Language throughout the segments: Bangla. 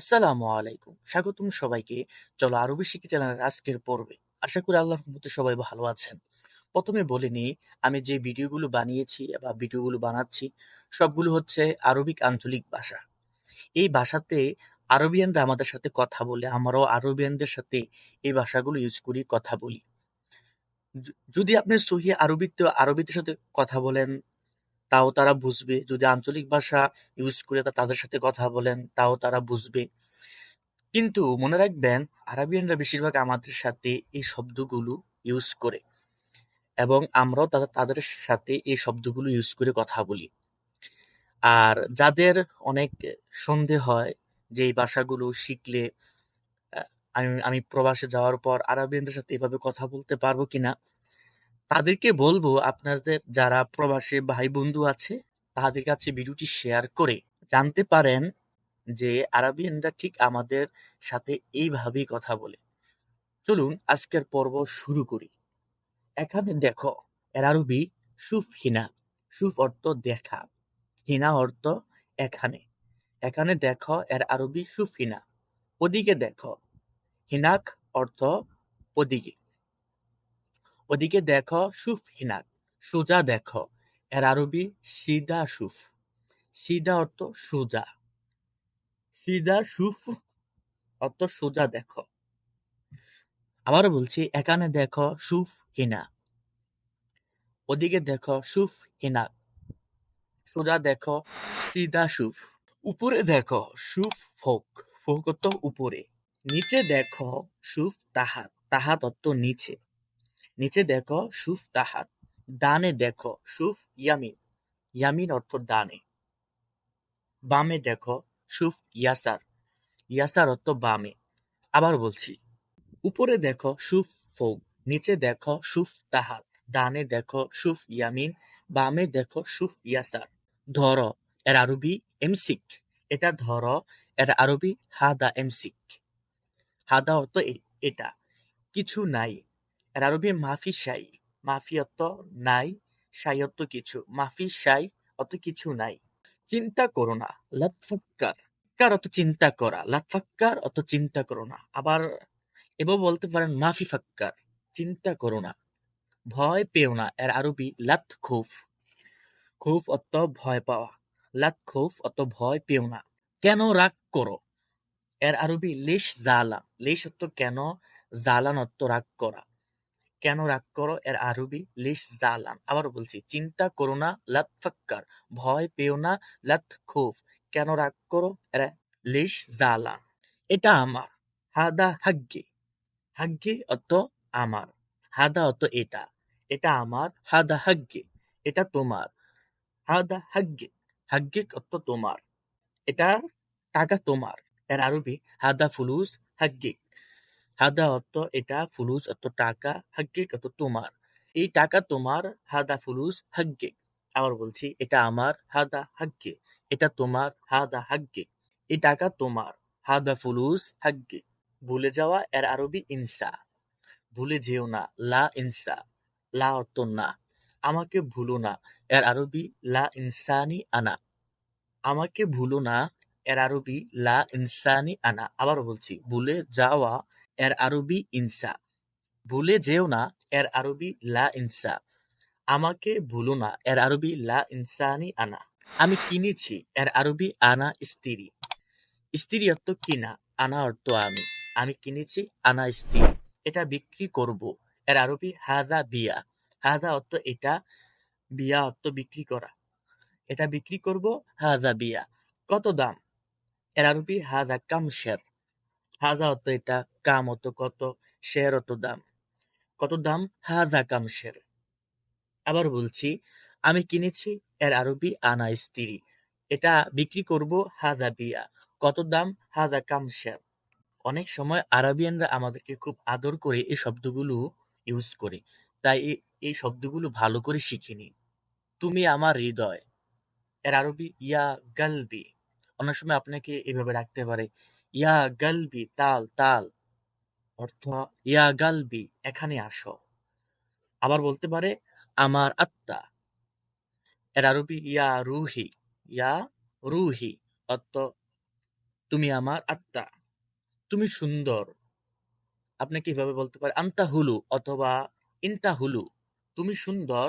আসসালামু আলাইকুম। স্বাগতম সবাইকে। চলো আরবি শিখি চ্যানেলের আজকের পর্বে। আশা করি আল্লাহর রহমতে সবাই ভালো আছেন। প্রথমে বলে নিই, আমি যে ভিডিওগুলো বানিয়েছি বা ভিডিওগুলো বানাচ্ছি সবগুলো হচ্ছে আরবিক আঞ্চলিক ভাষা। এই ভাষাতে আরবিয়ানরা আমাদের সাথে কথা বলে, আমরাও আরবিয়ানদের সাথে এই ভাষাগুলো ইউজ করি, কথা বলি। যদি আপনি সহি আরবিতে সাথে কথা বলেন তাও তারা বুঝবে। যদি আঞ্চলিক ভাষা ইউজ করে তাদের সাথে কথা বলেন তাও তারা বুঝবে। কিন্তু মনে রাখবেন, আরাবিয়ানরা বেশিরভাগ আমাদের সাথে এই শব্দগুলো ইউজ করে এবং আমরাও তাদের সাথে এই শব্দগুলো ইউজ করে কথা বলি। আর যাদের অনেক সন্দেহ হয় যে এই ভাষাগুলো শিখলে আহ, আমি আমি প্রবাসে যাওয়ার পর আরাবিয়ানদের সাথে এভাবে কথা বলতে পারবো কিনা, তাদেরকে বলবো আপনাদের যারা প্রবাসে ভাই বন্ধু আছে তাদের কাছে ভিডিওটি শেয়ার করে জানতে পারেন যে আরাবিয়ানরা ঠিক আমাদের সাথে এইভাবেই কথা বলে। চলুন আজকের পর্ব শুরু করি। এখানে দেখো, এর আরবি শুফ হিনা। শুফ অর্থ দেখা, হিনা অর্থ এখানে। এখানে দেখো এর আরবি শুফ হিনা। ওদিকে দেখো, হিনাক অর্থ ওদিকে। ওদিকে দেখো শুফ হিনাক। সোজা দেখো, এর আরবি সিদা শুফ। সিদা অর্থ সোজা। সিদা শুফ অর্থ সোজা দেখো। আবারও বলছি, এখানে দেখো শুফ হিনা। ওদিকে দেখো শুফ হিনা। সোজা দেখো সিদা শুফ। উপরে দেখো শুফ ফোক। ফোক অর্থ উপরে। নিচে দেখো শুফ তাহাত। তাহাত অর্থ নিচে। নিচে দেখো শুফ তাহাত। ডানে দেখো শুফ ইয়ামিন। ইয়ামিন অর্থ ডানে। বামে দেখো শুফ ইয়াসার। ইয়াসার অর্থ বামে। আবার বলছি, উপরে দেখো শুফ ফোক। নিচে দেখো শুফ তাহাত। ডানে দেখো শুফ ইয়ামিন। বামে দেখো শুফ ইয়াসার। ধরো, এর আরবি এমসিক। এটা ধরো, এর আরবি হাদা এমসিক। হাদা অর্থ এটা। কিছু নাই, এর আরবি মাফি শাই। মাফি অর্থ নাই, শাই অর্থ কিছু। মাফি শাই অর্থ কিছু নাই। চিন্তা করো না, লাতফাক্কার। কার অর্থ চিন্তা করা, লাতফাক্কার অর্থ চিন্তা করো না। আবার এবার বলতে পারেন মাফি ফাক্কার, চিন্তা করো না। ভয় পেও না, এর আরবি লাত খুফ। খুফ অর্থ ভয় পাওয়া। লাত খুফ অর্থ ভয় পেও না। কেন রাগ করো, এর আরবি লেশ জালা। লেশ অর্থ কেন, জালান অর্থ রাগ করা। কেন রাগ করো, এর আরবি লেশ জালান। আবার বলছি, চিন্তা করো না, লাত ফাক্কার। ভয় পেও না, লাত খুফ। কেন রাগ করো, এর লেশ জালান। এটা আমার। হাদা হাগ্গে। হাগ্গে অর্থ আমার। হাদা অর্থ এটা। এটা আমার। হাদা হাগ্গে, এটা তোমার। হাদা হাগ্গে। হাগ্গে অর্থ তোমার। এটা টাকা তোমার। এর আরবি হাদা ফুলুস হাগ্গিক। হাদা অর্থ এটা, ফুলুস অর্থ টাকা, হাগ্গিক অর্থ তোমার। এই টাকা তোমার, হাদা ফুলুস হাগ্গিক। আবার বলছি, এটা আমার, হাদা হাগ্গে। এটা তোমার, হাদা হাগ্গে। এই টাকা তোমার, হাদা ফুলুস হাগ্গে। ভুলে যাওয়া, এর আরবি ইনসা। ভুলে যেও না, লা ইনসা। লা অর্থ না। আমাকে ভুলো না, এর আরবি লা ইনসানি আনা। আমাকে ভুলো না, এর আরবি লা ইনসানি আনা। আবার বলছি, ভুলে যাওয়া, এর আরবি ইনসা। ভুলে যেও না, এর আরবি লা ইনসা। আমাকে ভুলো না, এর আরবি লা ইনসানি আনা। আমি কিনেছি, এর আরবি আনা স্ত্রী। স্ত্রী অর্থ কিনা, আনা অর্থ আমি। আমি কিনেছি, আনা স্ত্রী। এটা বিক্রি করব, এর আরবি হাদা বিয়া। হাদা অর্থ এটা, বিয়া অর্থ বিক্রি করা। এটা বিক্রি করব, হাদা বিয়া। কত দাম, এর আরবি হাদা কাম শের। হাদা অর্থ এটা, কাম অর্থ কত, শের অর্থ দাম। কত দাম, হাদা কাম শের। আবার বলছি, আমি কিনেছি, এর আরবি আনা স্ত্রী। এটা বিক্রি করব, হাদা বিয়া। কত দাম, হাদা কাম শের। অনেক সময় আরাবিয়ানরা আমাদেরকে খুব আদর করে এই শব্দগুলো ইউজ করে। তাই এই শব্দগুলো ভালো করে শিখে নিই। তুমি আমার হৃদয়, এর আরবি ইয়া গালবি। অনেক সময় আপনাকে এভাবে রাখতে পারে, ইয়া গালবি তাল তাল, অর্থ ইয়া গালবি এখানে আসো। আবার বলতে পারে আমার আত্মা, এর আরবি ইয়া রুহি। ইয়া রুহি অর্থ তুমি আমার আত্মা, তুমি সুন্দর। আপনি কিভাবে বলতে পারেন আন্তা হুলু অথবা ইনতা হুলু, তুমি সুন্দর,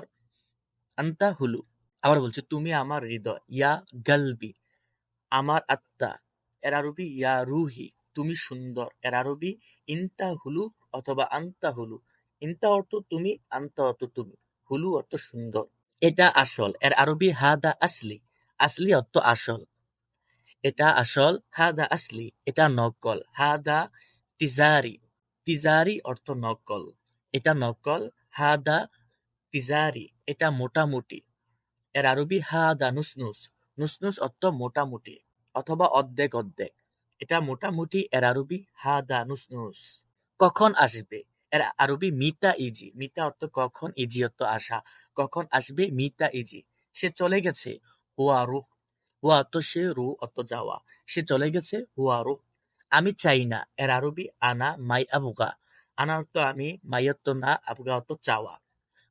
আন্তা হুলু। আবার বলছি তুমি আমার হৃদয়, ইয়া গালবি, আমার আত্মা। এর আরবি ইয়া রুহি, তুমি সুন্দর। এর আরবি ইনতা হুলু অথবা আন্তা হুলু। ইনতা অর্থ তুমি, আন্তা অর্থ তুমি, হুলু অর্থ সুন্দর। এটা আসল। এর আরবি হাদা আসলি, আসলি অর্থ আসল। এটা আসল, হাদা আসলি। এটা নকল, হাদা তিজারি, তিজারি অর্থ নকল। এটা নকল, হাদা তিজারি। এটা মোটামুটি। এর আরবি হাদা নুসনুস, নুসনুস অর্থ মোটামুটি অথবা অর্ধেক অর্ধেক। এটা মোটামুটি। এর আরবি হাদা নুসনুস। কখন আসবে? এর আরবি মিতা ইজি, মিতা অর্থ কখন, ইজি অর্থ আসা। কখন আসবে? মিতা ইজি। সে চলে গেছে, হুয়া রুহ, হুয়া অর্থ সে, রু অর্থ যাওয়া। সে চলে গেছে, হুয়া রুহ। আমি চাই না। এর আরবি আনা মাই আবুগা, আনা অর্থ আমি, মাই অর্থ না, আবুগা অর্থ চাওয়া।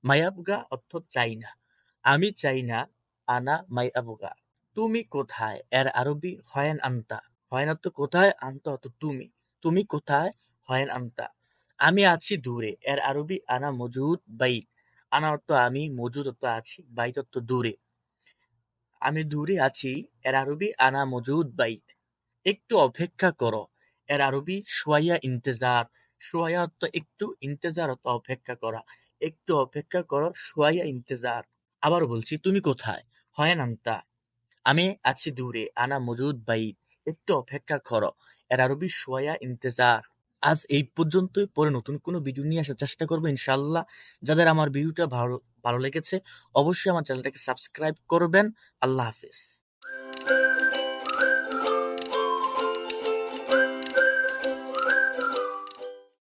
মায়াবুগা অর্থ চাই না, আমি চাই না, আনা মাই আবুগা। তুমি কোথায়? এর আরবি হয়েন আন্তা, হয়েন অর্থ কোথায়, আন্তা অর্থ তুমি, তুমি কোথায়, হয়েন আন্তা। আমি আছি দূরে। এর আরবি আনা মজুদ বাইত, আনা অর্থ আমি, মজুদ অর্থ আছি, বাইত অর্থ দূরে। আমি দূরে আছি। এর আরবি আনা মজুদ বাইত। একটু অপেক্ষা করো। এর আরবি শোয়া ইন্তেজার, শোয়া অর্থ একটু, ইন্তেজার অর্থ অপেক্ষা করা। একটু অপেক্ষা করো, শোয়া ইন্তেজার। আবার বলছি তুমি কোথায়, হয় নামতা, আমি আছি দূরে, আনা মজুদ বাইত। একটু অপেক্ষা করো। এর আরবি শোয়া ইন্তেজার। আজ এই পর্যন্তই। পরে নতুন কোনো ভিডিও নিয়ে আসার চেষ্টা করবো ইনশাআল্লাহ। যাদের আমার ভিডিওটা ভালো ভালো লেগেছে অবশ্যই আমার চ্যানেলটাকে সাবস্ক্রাইব করবেন। আল্লাহ হাফেজ।